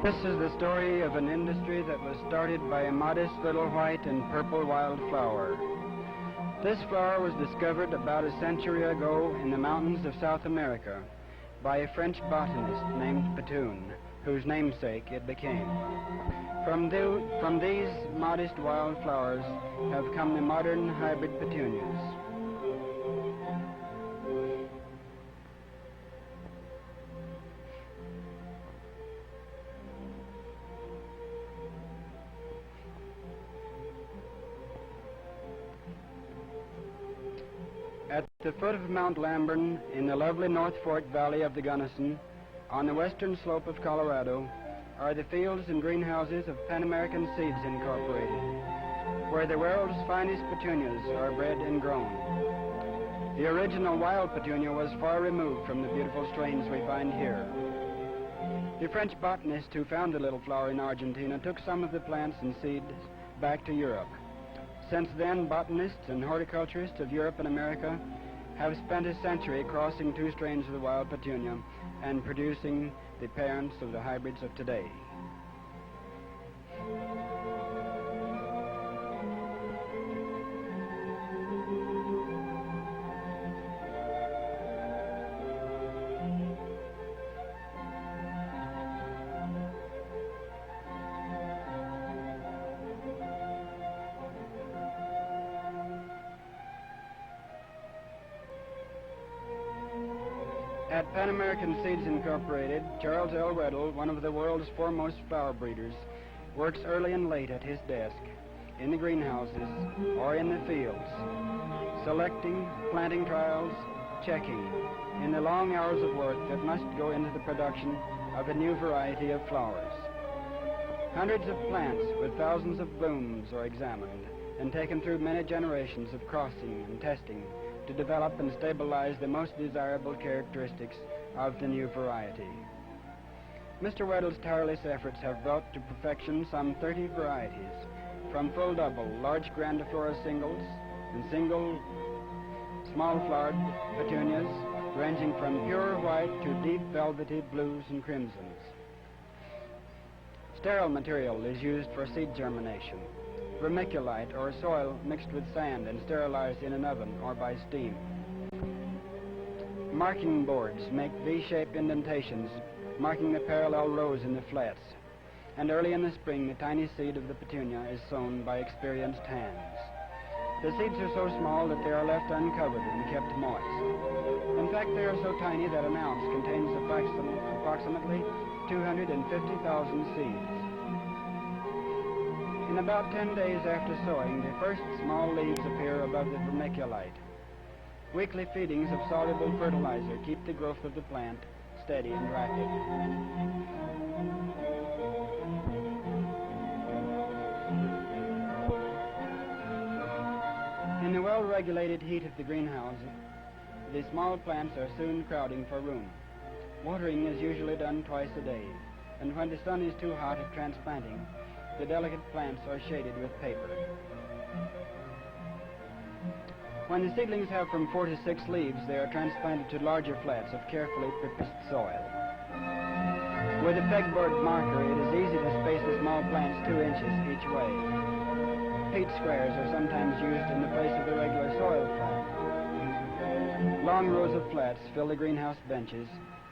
This is the story of an industry that was started by a modest little white and purple wildflower. This flower was discovered about a century ago in the mountains of South America by a French botanist named Petunias, whose namesake it became. From these modest wildflowers have come the modern hybrid petunias. At the foot of Mount Lamburn, in the lovely North Fork Valley of the Gunnison, on the western slope of Colorado, are the fields and greenhouses of Pan American Seeds Incorporated, where the world's finest petunias are bred and grown. The original wild petunia was far removed from the beautiful strains we find here. The French botanist who found the little flower in Argentina took some of the plants and seeds back to Europe. Since then, botanists and horticulturists of Europe and America have spent a century crossing two strains of the wild petunia and producing the parents of the hybrids of today. At Pan American Seeds Incorporated, Charles L. Weddell, one of the world's foremost flower breeders, works early and late at his desk, in the greenhouses or in the fields, selecting, planting trials, checking, in the long hours of work that must go into the production of a new variety of flowers. Hundreds of plants with thousands of blooms are examined and taken through many generations of crossing and testing to develop and stabilize the most desirable characteristics of the new variety. Mr. Weddell's tireless efforts have brought to perfection some 30 varieties, from full double, large grandiflora singles, and single small-flowered petunias, ranging from pure white to deep velvety blues and crimsons. Sterile material is used for seed germination. Vermiculite or soil mixed with sand and sterilized in an oven or by steam. Marking boards make V-shaped indentations, marking the parallel rows in the flats. And early in the spring, the tiny seed of the petunia is sown by experienced hands. The seeds are so small that they are left uncovered and kept moist. In fact, they are so tiny that an ounce contains approximately 250,000 seeds. In about 10 days after sowing, the first small leaves appear above the vermiculite. Weekly feedings of soluble fertilizer keep the growth of the plant steady and rapid. In the well-regulated heat of the greenhouse, the small plants are soon crowding for room. Watering is usually done twice a day, and when the sun is too hot at transplanting, the delicate plants are shaded with paper. When the seedlings have from 4 to 6 leaves, they are transplanted to larger flats of carefully prepared soil. With a pegboard marker, it is easy to space the small plants 2 inches each way. Peat squares are sometimes used in the place of the regular soil flat. Long rows of flats fill the greenhouse benches,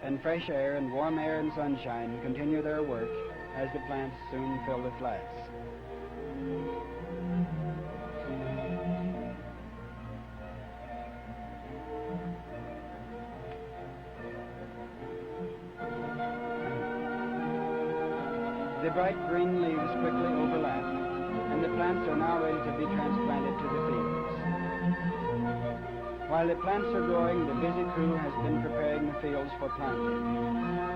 and fresh air and warm air and sunshine continue their work as the plants soon fill the flats. The bright green leaves quickly overlap, and the plants are now ready to be transplanted to the fields. While the plants are growing, the busy crew has been preparing the fields for planting.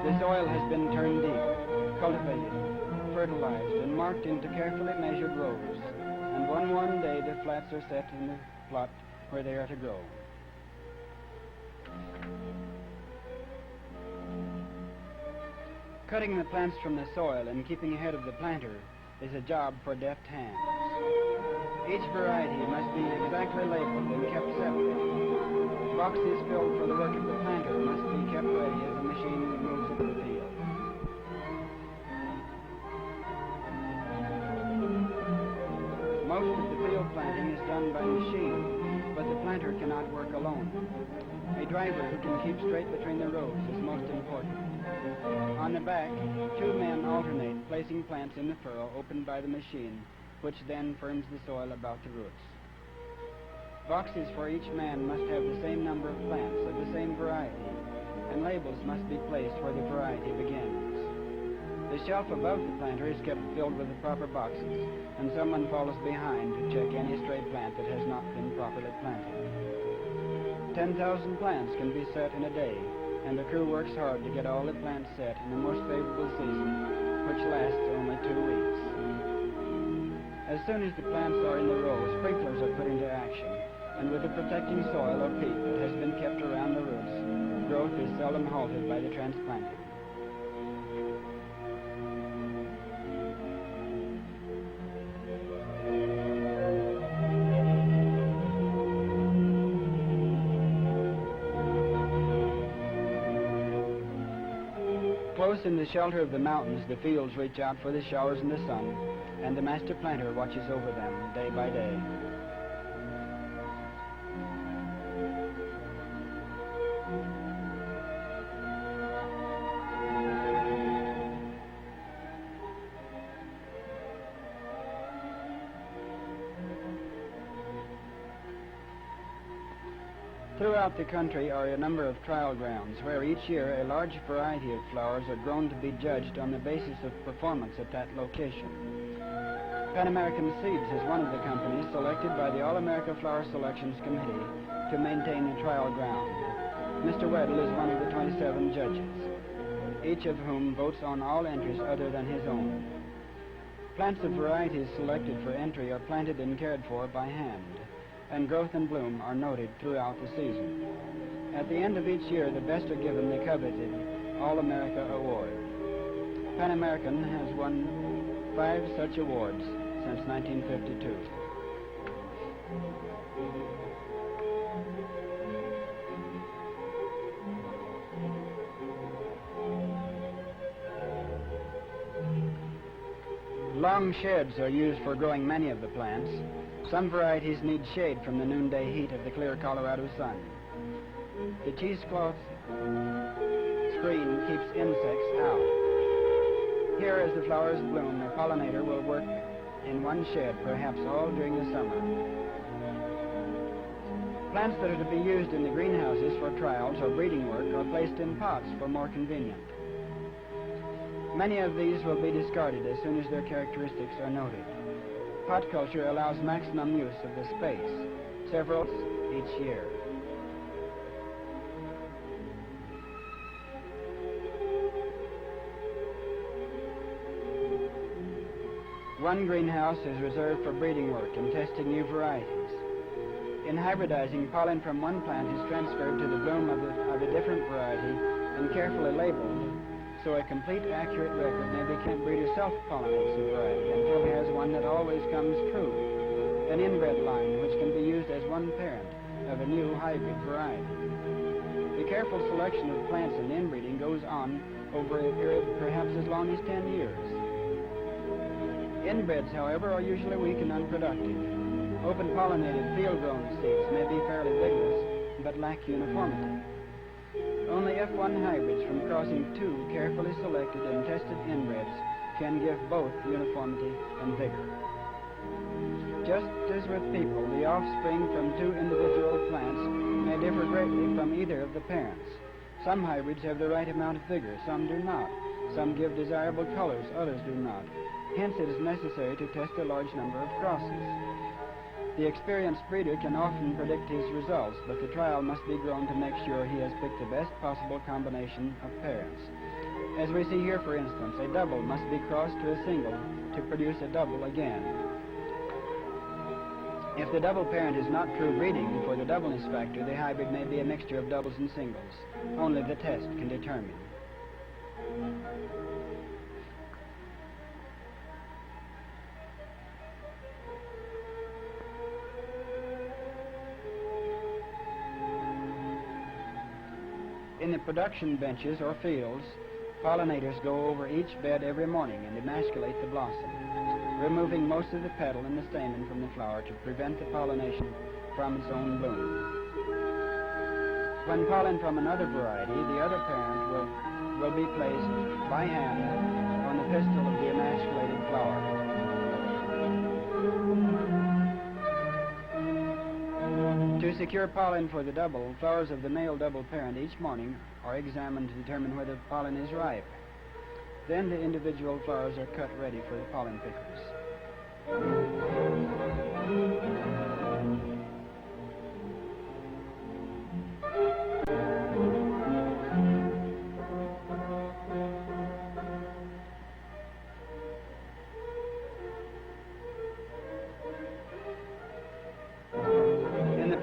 The soil has been turned deep, cultivated, fertilized, and marked into carefully measured rows. And one warm day, the flats are set in the plot where they are to grow. Cutting the plants from the soil and keeping ahead of the planter is a job for deft hands. Each variety must be exactly labeled and kept separate. Boxes filled for the work of the planter must be kept ready as the machine moves into the field. Most of the field planting is done by machine, but the planter cannot work alone. A driver who can keep straight between the rows is most important. On the back, 2 men alternate placing plants in the furrow opened by the machine, which then firms the soil about the roots. Boxes for each man must have the same number of plants of the same variety, and labels must be placed where the variety begins. The shelf above the planter is kept filled with the proper boxes, and someone follows behind to check any stray plant that has not been properly planted. 10,000 plants can be set in a day, and the crew works hard to get all the plants set in the most favorable season, which lasts only 2 weeks. As soon as the plants are in the row, sprinklers are put into action, and with the protecting soil or peat that has been kept around the roots, growth is seldom halted by the transplanting. Close in the shelter of the mountains, the fields reach out for the showers and the sun, and the master planter watches over them day by day. Throughout the country are a number of trial grounds where each year a large variety of flowers are grown to be judged on the basis of performance at that location. Pan American Seeds is one of the companies selected by the All-America Flower Selections Committee to maintain the trial ground. Mr. Weddle is one of the 27 judges, each of whom votes on all entries other than his own. Plants of varieties selected for entry are planted and cared for by hand, and growth and bloom are noted throughout the season. At the end of each year, the best are given the coveted All-America Award. Pan American has won 5 such awards since 1952. Long sheds are used for growing many of the plants. Some varieties need shade from the noonday heat of the clear Colorado sun. The cheesecloth screen keeps insects out. Here, as the flowers bloom, a pollinator will work in one shed, perhaps all during the summer. Plants that are to be used in the greenhouses for trials or breeding work are placed in pots for more convenience. Many of these will be discarded as soon as their characteristics are noted. Pot culture allows maximum use of the space, several each year. One greenhouse is reserved for breeding work and testing new varieties. In hybridizing, pollen from one plant is transferred to the bloom of a different variety and carefully labeled, so a complete, accurate record may be kept. Breeder self-pollinates a variety until he has one that always comes true, an inbred line which can be used as one parent of a new hybrid variety. The careful selection of plants and inbreeding goes on over a period perhaps as long as 10 years. Inbreds, however, are usually weak and unproductive. Open-pollinated field-grown seeds may be fairly vigorous, but lack uniformity. Only F1 hybrids from crossing 2 carefully selected and tested inbreds can give both uniformity and vigor. Just as with people, the offspring from 2 individual plants may differ greatly from either of the parents. Some hybrids have the right amount of vigor, some do not. Some give desirable colors, others do not. Hence, it is necessary to test a large number of crosses. The experienced breeder can often predict his results, but the trial must be grown to make sure he has picked the best possible combination of parents. As we see here, for instance, a double must be crossed to a single to produce a double again. If the double parent is not true breeding for the doubleness factor, the hybrid may be a mixture of doubles and singles. Only the test can determine. In the production benches or fields, pollinators go over each bed every morning and emasculate the blossom. removing most of the petal and the stamen from the flower to prevent the pollination from its own bloom. When pollen from another variety, the other parent will be placed by hand on the pistil of the emasculated flower. To secure pollen for the double, flowers of the male double parent each morning are examined to determine whether pollen is ripe. Then the individual flowers are cut ready for the pollen pickers.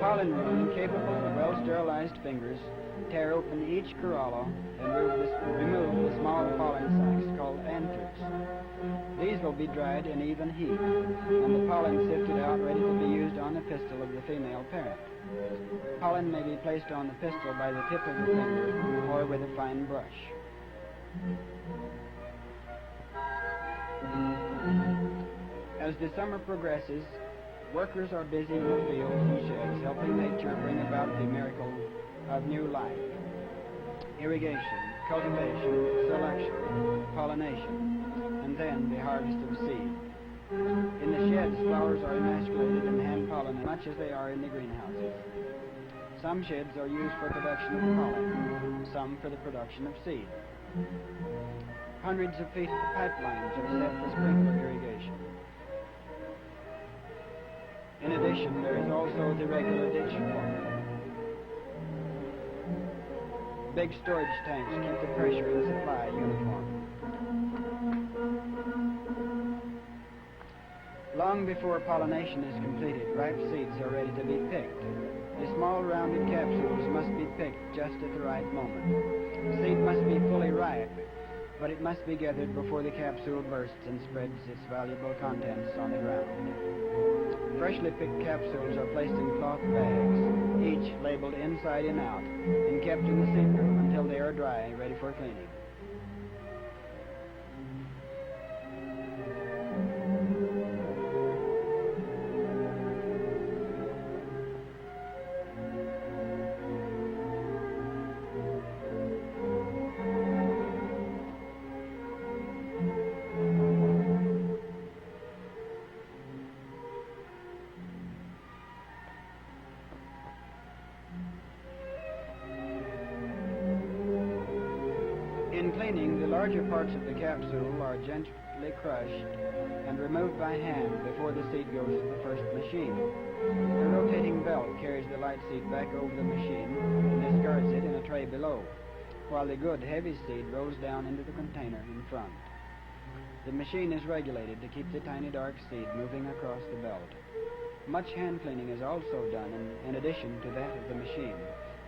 Pollen room, capable of well-sterilized fingers, tear open each corolla and remove the small pollen sacs called anthers. These will be dried in even heat, and the pollen sifted out ready to be used on the pistil of the female parent. Pollen may be placed on the pistil by the tip of the finger or with a fine brush. As the summer progresses, workers are busy in the fields and sheds, helping nature bring about the miracle of new life. Irrigation, cultivation, selection, pollination, and then the harvest of seed. In the sheds, flowers are emasculated and hand-pollinated much as they are in the greenhouses. Some sheds are used for production of pollen, some for the production of seed. Hundreds of feet of pipelines are set for sprinkler irrigation. In addition, there is also the regular ditch water. Big storage tanks keep the pressure and supply uniform. Long before pollination is completed, ripe seeds are ready to be picked. The small rounded capsules must be picked just at the right moment. The seed must be fully ripe, but it must be gathered before the capsule bursts and spreads its valuable contents on the ground. Freshly picked capsules are placed in cloth bags, each labeled inside and out, and kept in the seed room until they are dry and ready for cleaning. In cleaning, the larger parts of the capsule are gently crushed and removed by hand before the seed goes to the first machine. A rotating belt carries the light seed back over the machine and discards it in a tray below, while the good, heavy seed rolls down into the container in front. The machine is regulated to keep the tiny dark seed moving across the belt. Much hand cleaning is also done in addition to that of the machine,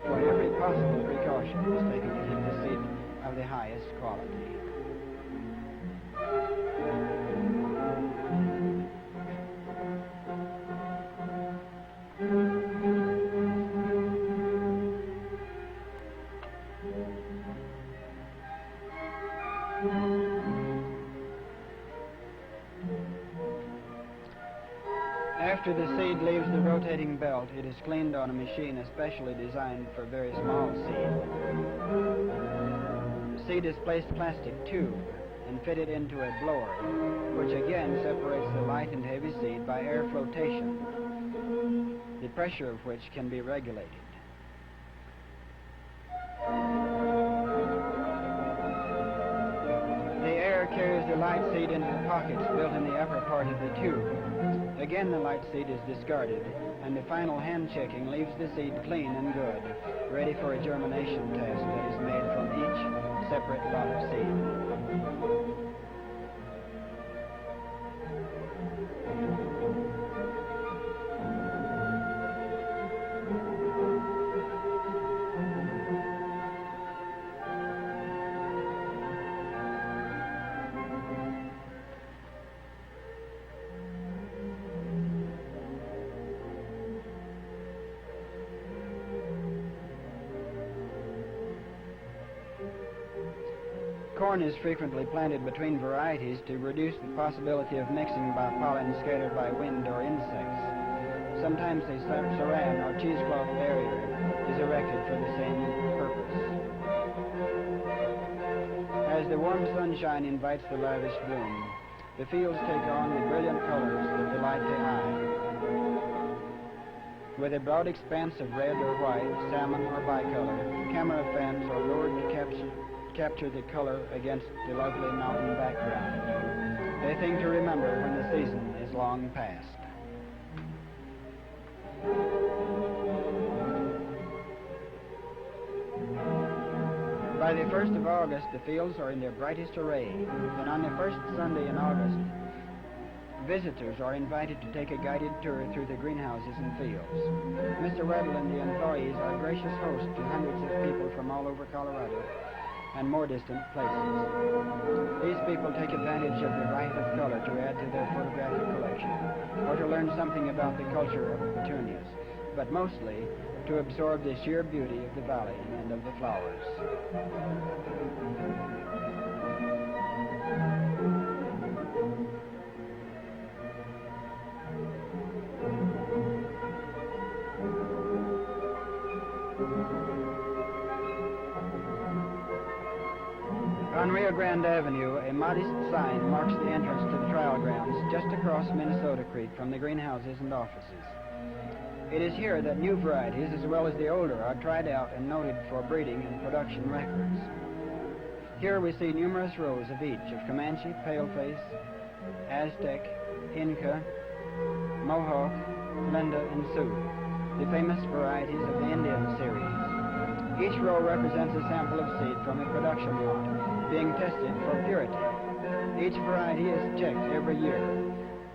for every possible precaution is taken to keep the seed of the highest quality. After the seed leaves the rotating belt, it is cleaned on a machine especially designed for very small seed. The seed is placed plastic tube and fitted into a blower, which again separates the light and heavy seed by air flotation, the pressure of which can be regulated. The air carries the light seed into the pockets built in the upper part of the tube. Again, the light seed is discarded, and the final hand checking leaves the seed clean and good, ready for a germination test that is made from each separate lot of seed. Corn is frequently planted between varieties to reduce the possibility of mixing by pollen scattered by wind or insects. Sometimes a saran or cheesecloth barrier is erected for the same purpose. As the warm sunshine invites the lavish bloom, the fields take on the brilliant colors that delight the eye. With a broad expanse of red or white, salmon or bicolor, camera fans are lowered to capture the color against the lovely mountain background. A thing to remember when the season is long past. By the 1st of August, the fields are in their brightest array, and on the first Sunday in August, visitors are invited to take a guided tour through the greenhouses and fields. Mr. Weddle and the employees are gracious hosts to hundreds of people from all over Colorado and more distant places. These people take advantage of the riot of color to add to their photographic collection, or to learn something about the culture of petunias, but mostly to absorb the sheer beauty of the valley and of the flowers. On Rio Grande Avenue, a modest sign marks the entrance to the trial grounds just across Minnesota Creek from the greenhouses and offices. It is here that new varieties, as well as the older, are tried out and noted for breeding and production records. Here we see numerous rows of each of Comanche, Paleface, Aztec, Inca, Mohawk, Linda, and Sioux, the famous varieties of the Indian series. Each row represents a sample of seed from a production lot, being tested for purity. Each variety is checked every year.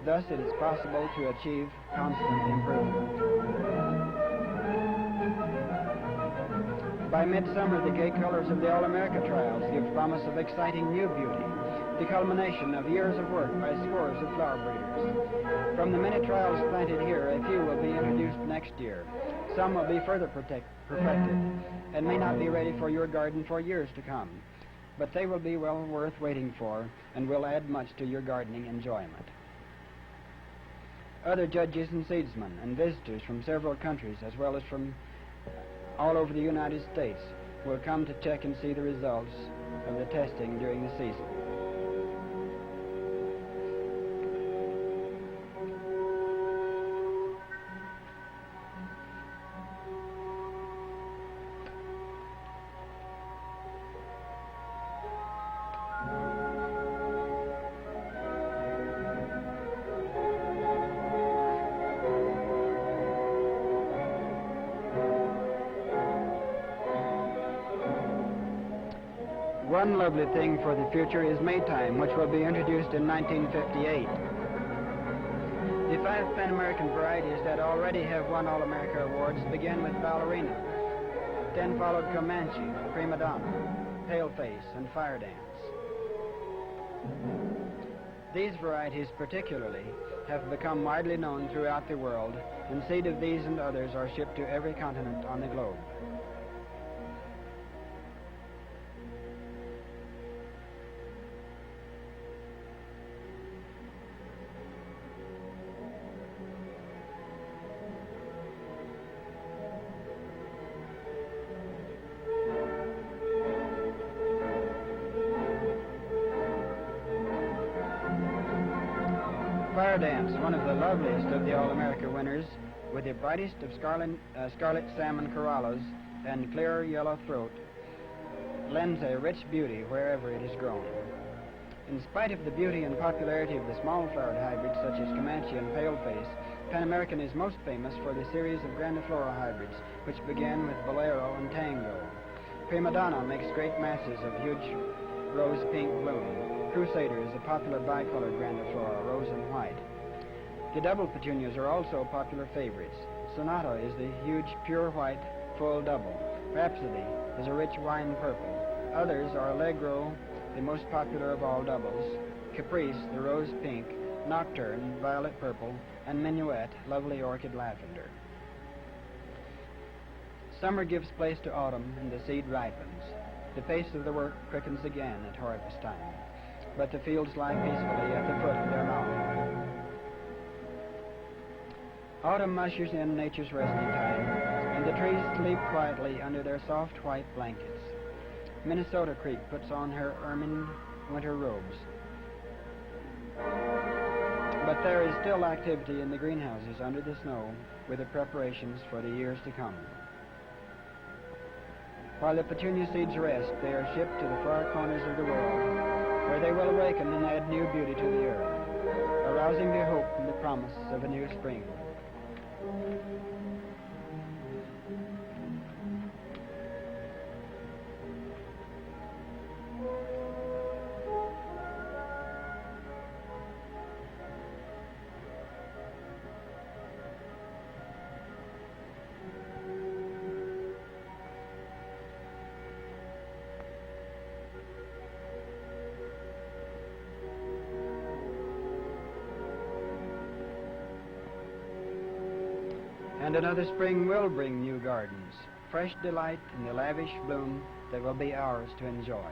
Thus, it is possible to achieve constant improvement. By midsummer, the gay colors of the All-America trials give promise of exciting new beauty, the culmination of years of work by scores of flower breeders. From the many trials planted here, a few will be introduced next year. Some will be further perfected and may not be ready for your garden for years to come, but they will be well worth waiting for and will add much to your gardening enjoyment. Other judges and seedsmen and visitors from several countries, as well as from all over the United States, will come to check and see the results of the testing during the season. One lovely thing for the future is Maytime, which will be introduced in 1958. The 5 Pan-American varieties that already have won All-America awards begin with Ballerina, then followed Comanche, Prima Donna, Paleface, and Fire Dance. These varieties particularly have become widely known throughout the world, and seed of these and others are shipped to every continent on the globe. Fire Dance, one of the loveliest of the All-America winners, with the brightest of scarlet salmon corollas and clear yellow throat, lends a rich beauty wherever it is grown. In spite of the beauty and popularity of the small-flowered hybrids such as Comanche and Paleface, Pan-American is most famous for the series of grandiflora hybrids, which began with Bolero and Tango. Prima Donna makes great masses of huge rose pink bloom. Crusader is a popular bicolored grandiflora, rose and white. The double petunias are also popular favorites. Sonata is the huge pure white full double. Rhapsody is a rich wine purple. Others are Allegro, the most popular of all doubles, Caprice, the rose pink, Nocturne, violet purple, and Minuet, lovely orchid lavender. Summer gives place to autumn and the seed ripens. The pace of the work quickens again at harvest time, but the fields lie peacefully at the foot of their mountain. Autumn ushers in nature's resting time, and the trees sleep quietly under their soft white blankets. Minnesota Creek puts on her ermine winter robes. But there is still activity in the greenhouses under the snow with the preparations for the years to come. While the petunia seeds rest, they are shipped to the far corners of the world, where they will awaken and add new beauty to the earth, arousing the hope and the promise of a new spring. And another spring will bring new gardens, fresh delight in the lavish bloom that will be ours to enjoy.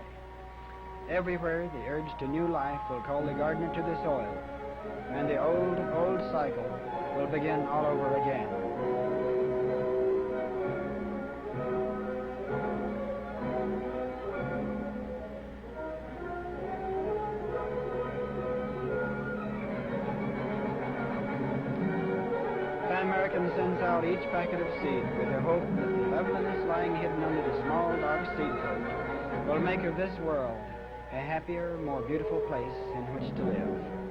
Everywhere the urge to new life will call the gardener to the soil, and the old cycle will begin all over again. American sends out each packet of seed with the hope that the loveliness lying hidden under the small, dark seed coat will make of this world a happier, more beautiful place in which to live.